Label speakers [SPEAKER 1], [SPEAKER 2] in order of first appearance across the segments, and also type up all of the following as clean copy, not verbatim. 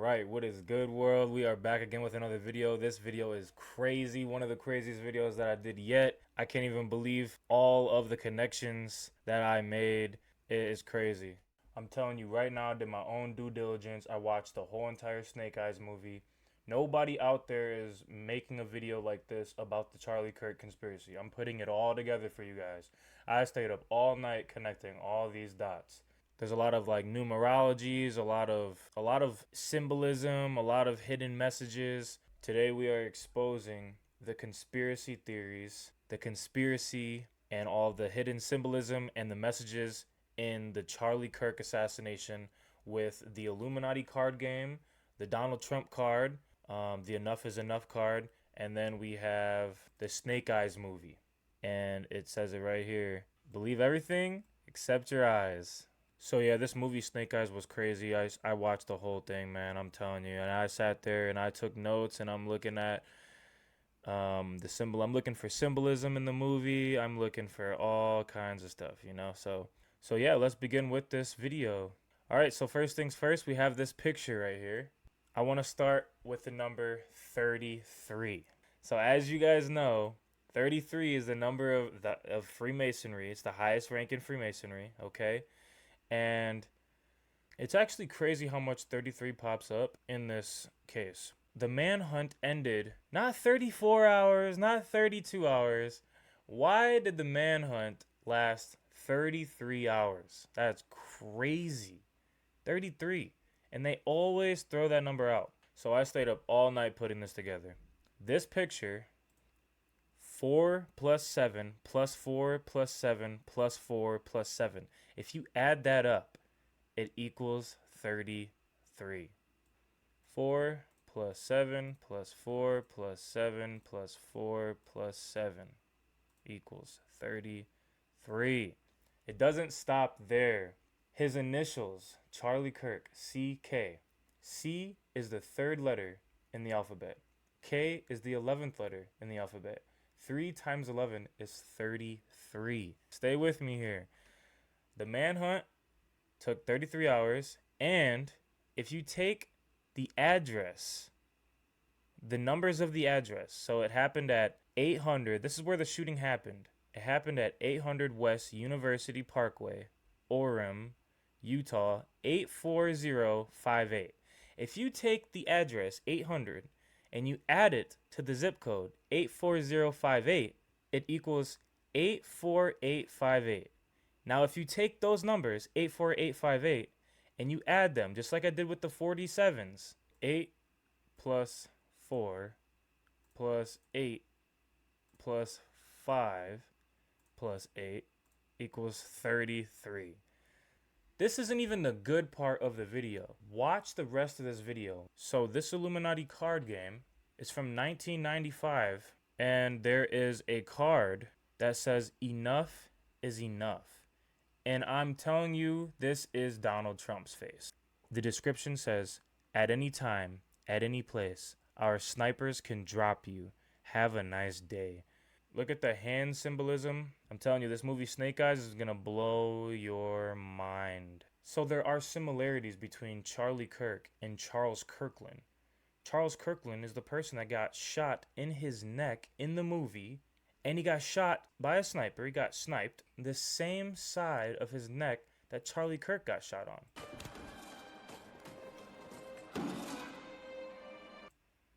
[SPEAKER 1] right, what is good, world? We are back again with another video. This video is crazy, one of the craziest videos that I did yet. I can't even believe all of the connections that I made. It is crazy. I'm telling you right now, I did my own due diligence. I watched the whole entire Snake Eyes movie. Nobody out there is making a video like this about the Charlie Kirk conspiracy. I'm putting it all together for you guys. I stayed up all night connecting all these dots. There's a lot of like numerologies, a lot of symbolism, a lot of hidden messages. Today we are exposing the conspiracy theories, the conspiracy and all the hidden symbolism and the messages in the Charlie Kirk assassination with the Illuminati card game, the Donald Trump card, the Enough is Enough card, and then we have the Snake Eyes movie. And it says it right here. Believe everything except your eyes. So yeah, this movie Snake Eyes was crazy. I watched the whole thing, man. I'm telling you, and I sat there and I took notes, and I'm looking at the symbol. I'm looking for symbolism in the movie. I'm looking for all kinds of stuff, you know. So yeah, let's begin with this video. All right. So first things first, we have this picture right here. I want to start with the number 33. So as you guys know, 33 is the number of Freemasonry. It's the highest rank in Freemasonry. Okay. And it's actually crazy how much 33 pops up in this case. The manhunt ended not 34 hours, not 32 hours. Why did the manhunt last 33 hours? That's crazy. 33. And they always throw that number out. So I stayed up all night putting this together. This picture, 4 plus 7 plus 4 plus 7 plus 4 plus 7. If you add that up, it equals 33. 4 plus 7 plus 4 plus 7 plus 4 plus 7 equals 33. It doesn't stop there. His initials, Charlie Kirk, CK. C is the third letter in the alphabet. K is the 11th letter in the alphabet. 3 times 11 is 33. Stay with me here. The manhunt took 33 hours, and if you take the address, the numbers of the address, so it happened at 800, this is where the shooting happened. It happened at 800 West University Parkway, Orem, Utah, 84058. If you take the address 800 and you add it to the zip code 84058, it equals 84858. Now, if you take those numbers, 84858, and you add them, just like I did with the 47s, 8 plus 4 plus 8 plus 5 plus 8 equals 33. This isn't even the good part of the video. Watch the rest of this video. So this Illuminati card game is from 1995, and there is a card that says enough is enough. And I'm telling you, this is Donald Trump's face. The description says, at any time, at any place, our snipers can drop you. Have a nice day. Look at the hand symbolism. I'm telling you, this movie Snake Eyes is going to blow your mind. So there are similarities between Charlie Kirk and Charles Kirkland. Charles Kirkland is the person that got shot in his neck in the movie, and he got shot by a sniper. He got sniped the same side of his neck that Charlie Kirk got shot on.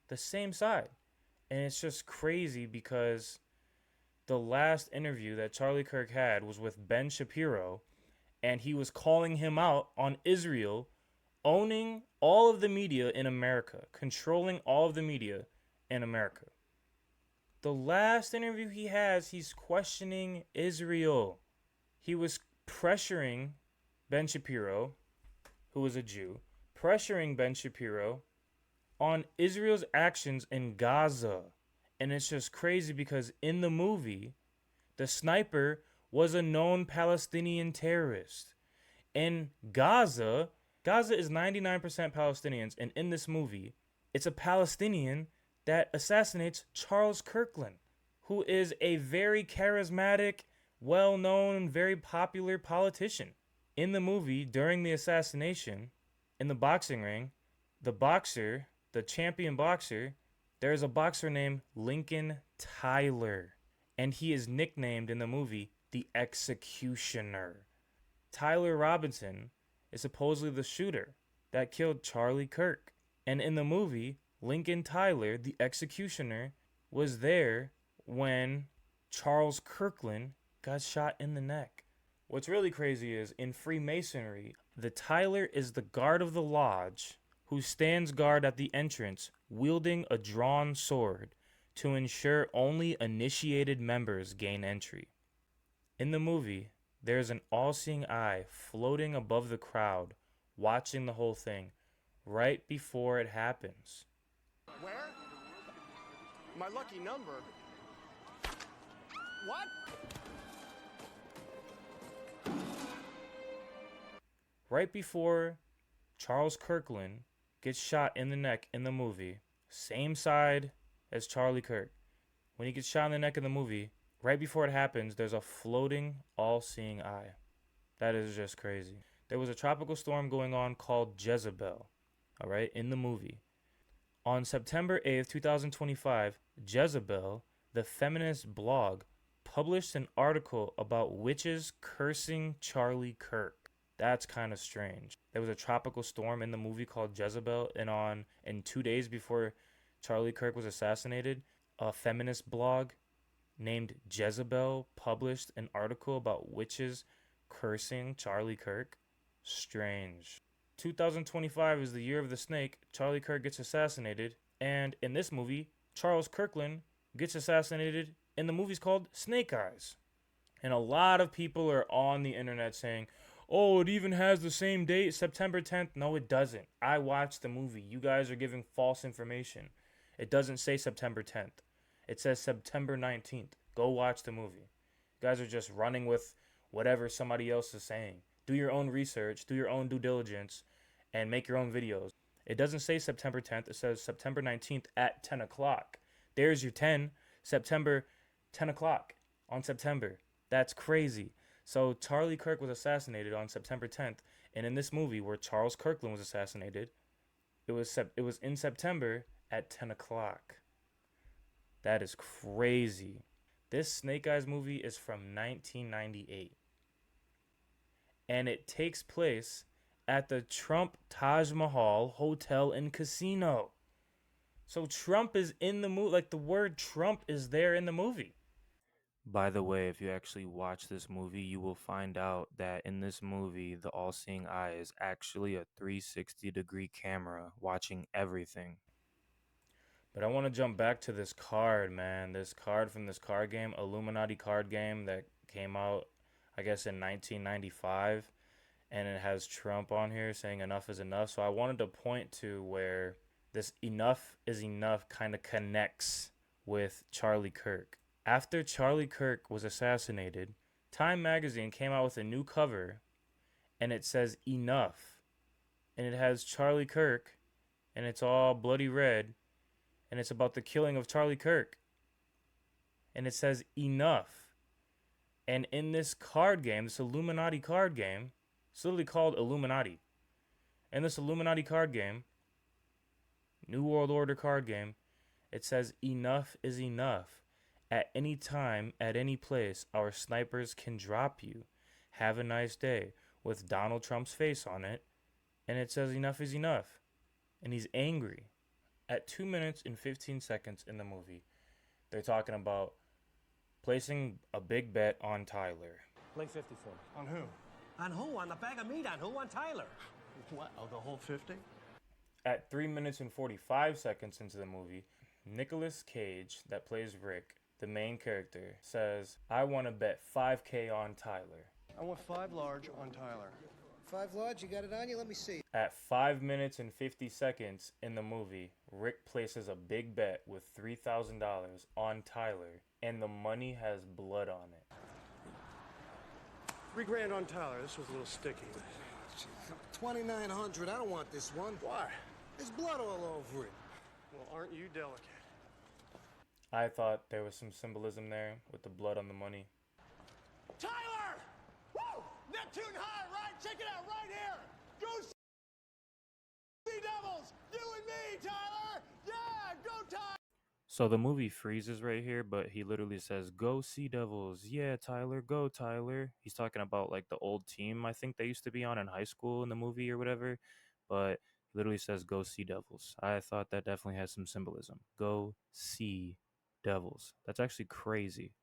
[SPEAKER 1] The same side. And it's just crazy because the last interview that Charlie Kirk had was with Ben Shapiro, and he was calling him out on Israel owning all of the media in America, controlling all of the media in America. The last interview he has, he's questioning Israel. He was pressuring Ben Shapiro, who was a Jew, pressuring Ben Shapiro on Israel's actions in Gaza. And it's just crazy because in the movie, the sniper was a known Palestinian terrorist. In Gaza is 99% Palestinians. And in this movie, it's a Palestinian that assassinates Charles Kirkland, who is a very charismatic, well-known, very popular politician. In the movie, during the assassination, in the boxing ring, The boxer, the champion boxer, there's a boxer named Lincoln Tyler, and he is nicknamed in the movie the Executioner. Tyler Robinson is supposedly the shooter that killed Charlie Kirk. And in the movie, Lincoln Tyler, the Executioner, was there when Charles Kirkland got shot in the neck. What's really crazy is in Freemasonry, the Tyler is the guard of the lodge who stands guard at the entrance wielding a drawn sword to ensure only initiated members gain entry. In the movie, there's an all-seeing eye floating above the crowd, watching the whole thing right before it happens.
[SPEAKER 2] Where? My lucky number. What?
[SPEAKER 1] Right before Charles Kirkland gets shot in the neck in the movie, same side as Charlie Kirk. When he gets shot in the neck in the movie, right before it happens, there's a floating, all-seeing eye. That is just crazy. There was a tropical storm going on called Jezebel, all right, in the movie. On September 8th, 2025, Jezebel, the feminist blog, published an article about witches cursing Charlie Kirk. That's kind of strange. There was a tropical storm in the movie called Jezebel, and 2 days before Charlie Kirk was assassinated, a feminist blog named Jezebel published an article about witches cursing Charlie Kirk. Strange. 2025 is the year of the snake. Charlie Kirk gets assassinated, and in this movie, Charles Kirkland gets assassinated in the movie's called Snake Eyes. And a lot of people are on the internet saying, oh, it even has the same date, September 10th. No, it doesn't. I watched the movie. You guys are giving false information. It doesn't say September 10th. It says September 19th. Go watch the movie. You guys are just running with whatever somebody else is saying. Do your own research, do your own due diligence, and make your own videos. It doesn't say September 10th. It says September 19th at 10 o'clock. There's your 10. September, 10 o'clock on September. That's crazy. So Charlie Kirk was assassinated on September 10th, and in this movie where Charles Kirkland was assassinated, it was in September at 10 o'clock. That is crazy. This Snake Eyes movie is from 1998, and it takes place at the Trump Taj Mahal Hotel and Casino. So Trump is in the movie, like the word Trump is there in the movie. By the way, if you actually watch this movie, you will find out that in this movie, the all-seeing eye is actually a 360-degree camera watching everything. But I want to jump back to this card, man. This card from this card game, Illuminati card game that came out, I guess, in 1995. And it has Trump on here saying enough is enough. So I wanted to point to where this enough is enough kind of connects with Charlie Kirk. After Charlie Kirk was assassinated, Time magazine came out with a new cover, and it says enough. And it has Charlie Kirk, and it's all bloody red, and it's about the killing of Charlie Kirk. And it says enough. And in this card game, this Illuminati card game, it's literally called Illuminati. In this Illuminati card game, New World Order card game, it says enough is enough. At any time, at any place, our snipers can drop you. Have a nice day. With Donald Trump's face on it. And it says enough is enough. And he's angry. At 2 minutes and 15 seconds in the movie, they're talking about placing a big bet on Tyler.
[SPEAKER 3] Play 54.
[SPEAKER 2] On who?
[SPEAKER 3] On who? On the bag of meat? On who? On Tyler.
[SPEAKER 2] What? Oh, the whole 50?
[SPEAKER 1] At 3 minutes and 45 seconds into the movie, Nicolas Cage, that plays Rick, the main character, says, I want to bet $5K on Tyler.
[SPEAKER 2] I want 5 large on Tyler.
[SPEAKER 4] 5 large, you got it on you? Let me see.
[SPEAKER 1] At 5 minutes and 50 seconds in the movie, Rick places a big bet with $3,000 on Tyler, and the money has blood on it.
[SPEAKER 2] 3 grand on Tyler. This was a little sticky.
[SPEAKER 4] 2,900. I don't want this one.
[SPEAKER 2] Why?
[SPEAKER 4] There's blood all over it.
[SPEAKER 2] Well, aren't you delicate?
[SPEAKER 1] I thought there was some symbolism there with the blood on the money.
[SPEAKER 2] Tyler! Woo! Neptune high, right? Check it out right here. Goose Sea Devils! You and me, Tyler! Yeah! Go Tyler!
[SPEAKER 1] So the movie freezes right here, but he literally says, "Go Sea Devils. Yeah, Tyler, go Tyler." He's talking about like the old team I think they used to be on in high school in the movie or whatever, but he literally says, "Go Sea Devils." I thought that definitely has some symbolism. Go Sea Devils. That's actually crazy.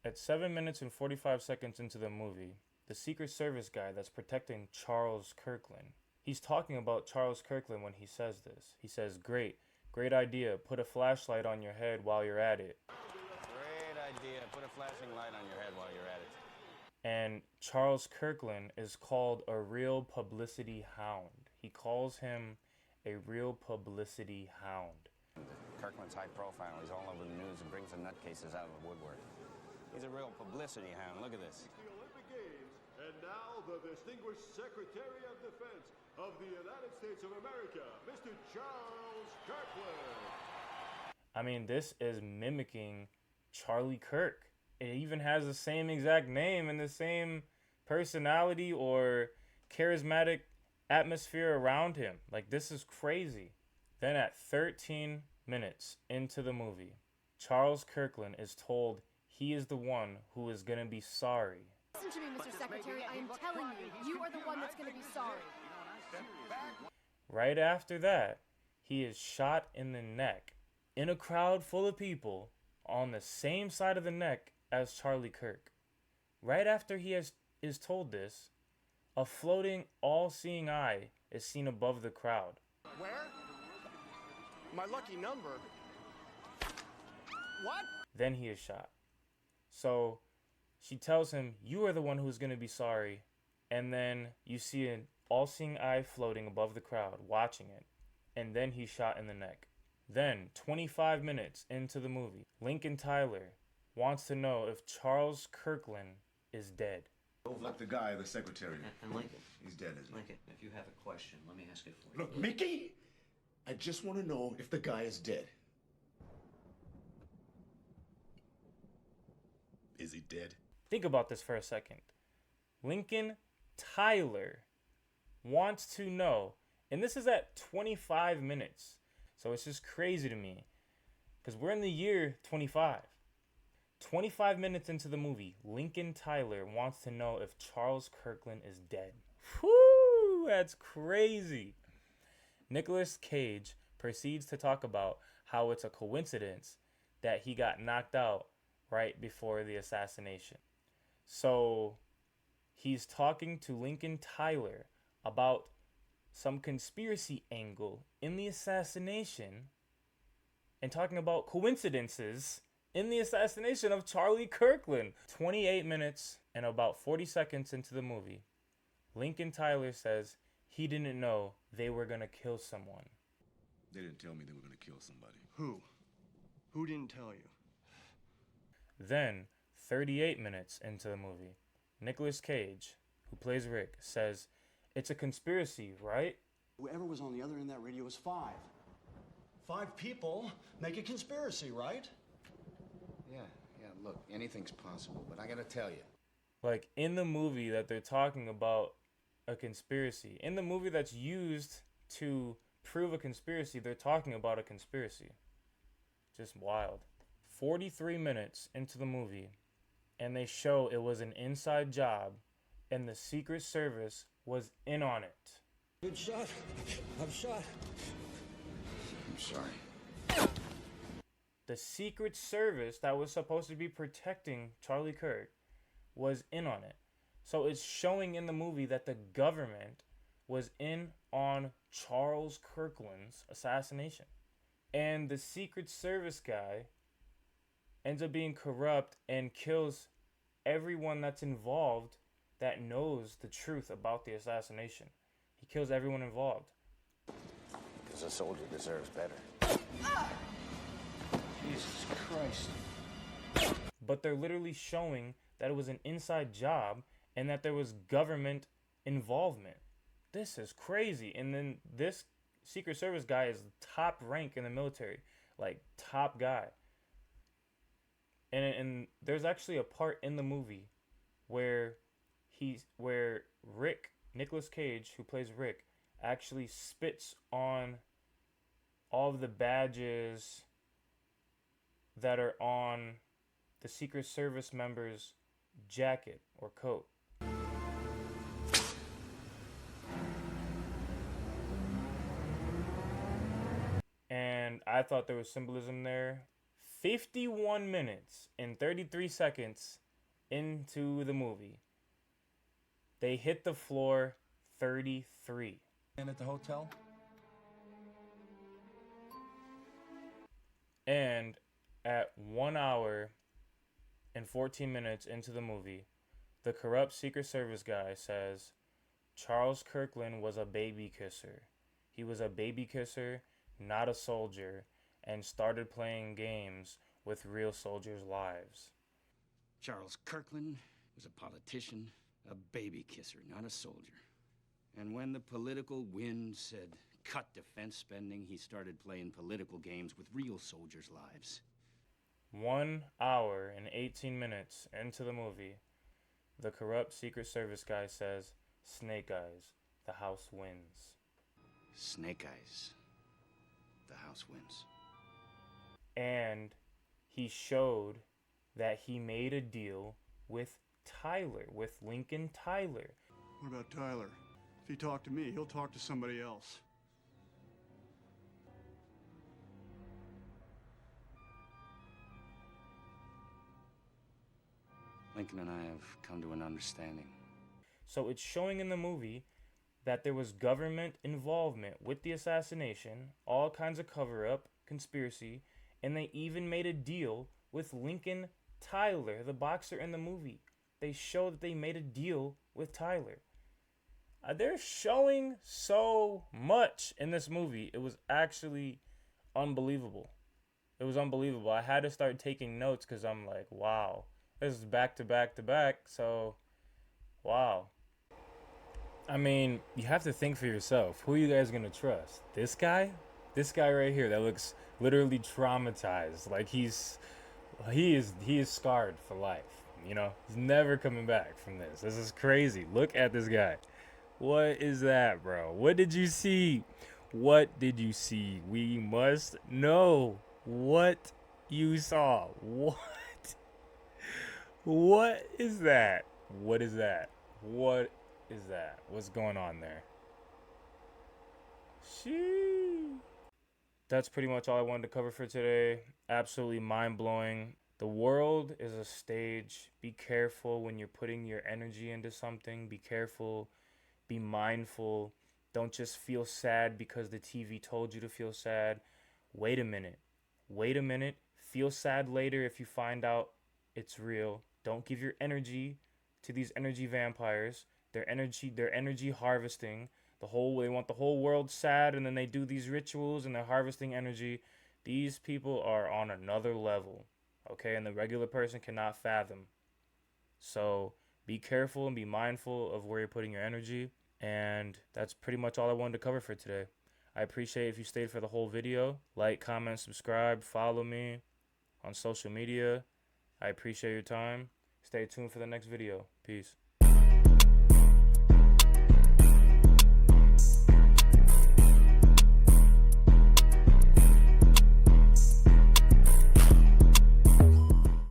[SPEAKER 1] At 7 minutes and 45 seconds into the movie, the Secret Service guy that's protecting Charles Kirkland, he's talking about Charles Kirkland when he says this. He says, Great idea. Put a flashlight on your head while you're at it."
[SPEAKER 5] Great idea. Put a flashing light on your head while you're at it.
[SPEAKER 1] And Charles Kirkland is called a real publicity hound. He calls him a real publicity hound.
[SPEAKER 5] Kirkland's high profile. He's all over the news and brings the nutcases out of the woodwork. He's a real publicity hound. Look at this.
[SPEAKER 6] The Olympic Games, and now the distinguished Secretary of Defense of the United States of America, Mr. Charles Kirkland.
[SPEAKER 1] I mean, this is mimicking Charlie Kirk. It even has the same exact name and the same personality or charismatic atmosphere around him. Like, this is crazy. Then at 13 minutes into the movie, Charles Kirkland is told he is the one who is going to be sorry.
[SPEAKER 7] Listen to me, Mr. Secretary. I am telling you, you are the one that's going to be sorry.
[SPEAKER 1] Right after that, he is shot in the neck in a crowd full of people on the same side of the neck as Charlie Kirk. Right after he is told this, a floating, all-seeing eye is seen above the crowd.
[SPEAKER 2] Where? My lucky number. What?
[SPEAKER 1] Then he is shot. So she tells him, "You are the one who's going to be sorry." And then you see an all-seeing eye floating above the crowd, watching it. And then he's shot in the neck. Then, 25 minutes into the movie, Lincoln Tyler wants to know if Charles Kirkland is dead.
[SPEAKER 8] Look, the guy, the secretary.
[SPEAKER 9] And Lincoln.
[SPEAKER 8] He's dead, isn't he?
[SPEAKER 9] Lincoln, if you have a question, let me ask it for you.
[SPEAKER 8] Look, Mickey, I just want to know if the guy is dead. Is he dead?
[SPEAKER 1] Think about this for a second. Lincoln Tyler wants to know, and this is at 25 minutes. So it's just crazy to me because we're in the year 25. 25 minutes into the movie, Lincoln Tyler wants to know if Charles Kirkland is dead. Whoo, that's crazy. Nicolas Cage proceeds to talk about how it's a coincidence that he got knocked out right before the assassination. So he's talking to Lincoln Tyler about some conspiracy angle in the assassination and talking about coincidences in the assassination of Charlie Kirkland. 28 minutes and about 40 seconds into the movie, Lincoln Tyler says he didn't know they were going to kill someone.
[SPEAKER 8] They didn't tell me they were going to kill somebody.
[SPEAKER 2] Who? Who didn't tell you?
[SPEAKER 1] Then, 38 minutes into the movie, Nicolas Cage, who plays Rick, says, "It's a conspiracy, right?"
[SPEAKER 10] Whoever was on the other end of that radio was 5. 5 people make a conspiracy, right?
[SPEAKER 5] Yeah, look, anything's possible, but I gotta tell you.
[SPEAKER 1] Like, in the movie that they're talking about a conspiracy, in the movie that's used to prove a conspiracy, they're talking about a conspiracy. Just wild. 43 minutes into the movie, and they show it was an inside job, and the Secret Service was in on it.
[SPEAKER 4] Good shot. I'm shot.
[SPEAKER 5] I'm sorry.
[SPEAKER 1] The Secret Service that was supposed to be protecting Charlie Kirk was in on it. So it's showing in the movie that the government was in on Charles Kirkland's assassination. And the Secret Service guy ends up being corrupt and kills everyone that's involved that knows the truth about the assassination. He kills everyone involved.
[SPEAKER 5] Because a soldier deserves better.
[SPEAKER 10] Jesus Christ.
[SPEAKER 1] But they're literally showing that it was an inside job and that there was government involvement. This is crazy. And then this Secret Service guy is top rank in the military, like top guy. And there's actually a part in the movie where Rick, Nicolas Cage, who plays Rick, actually spits on all of the badges that are on the Secret Service member's jacket or coat. And I thought there was symbolism there. 51 minutes and 33 seconds into the movie, they hit the floor 33.
[SPEAKER 11] And at the hotel?
[SPEAKER 1] And at 1 hour and 14 minutes into the movie, the corrupt Secret Service guy says Charles Kirkland was a baby kisser. He was a baby kisser, not a soldier, and started playing games with real soldiers' lives.
[SPEAKER 5] Charles Kirkland was a politician, a baby kisser, not a soldier. And when the political wind said cut defense spending, he started playing political games with real soldiers' lives.
[SPEAKER 1] 1 hour and 18 minutes into the movie, the corrupt Secret Service guy says, Snake Eyes, the house wins.
[SPEAKER 5] Snake Eyes, the house wins.
[SPEAKER 1] And he showed that he made a deal with Tyler, with Lincoln Tyler.
[SPEAKER 6] What about Tyler? If he talked to me, he'll talk to somebody else.
[SPEAKER 5] Lincoln and I have come to an understanding.
[SPEAKER 1] So it's showing in the movie that there was government involvement with the assassination, all kinds of cover-up, conspiracy, and they even made a deal with Lincoln Tyler, the boxer in the movie. They show that they made a deal with Tyler. They're showing so much in this movie. It was actually unbelievable. It was unbelievable. I had to start taking notes because I'm like, wow. This is back to back to back, so wow. I mean, you have to think for yourself. Who are you guys gonna trust? This guy? This guy right here that looks literally traumatized. Like he is scarred for life. You know, he's never coming back from this. This is crazy. Look at this guy. What is that, bro? What did you see? What did you see? We must know what you saw. What? What is that? What is that? What is that? What's going on there? Sheesh. That's pretty much all I wanted to cover for today. Absolutely mind-blowing. The world is a stage. Be careful when you're putting your energy into something. Be careful. Be mindful. Don't just feel sad because the TV told you to feel sad. Wait a minute. Wait a minute. Feel sad later if you find out it's real. Don't give your energy to these energy vampires. They're energy harvesting. They want the whole world sad, and then they do these rituals and they're harvesting energy. These people are on another level, okay? And the regular person cannot fathom. So be careful and be mindful of where you're putting your energy. And that's pretty much all I wanted to cover for today. I appreciate if you stayed for the whole video. Like, comment, subscribe, follow me on social media. I appreciate your time. Stay tuned for the next video. Peace.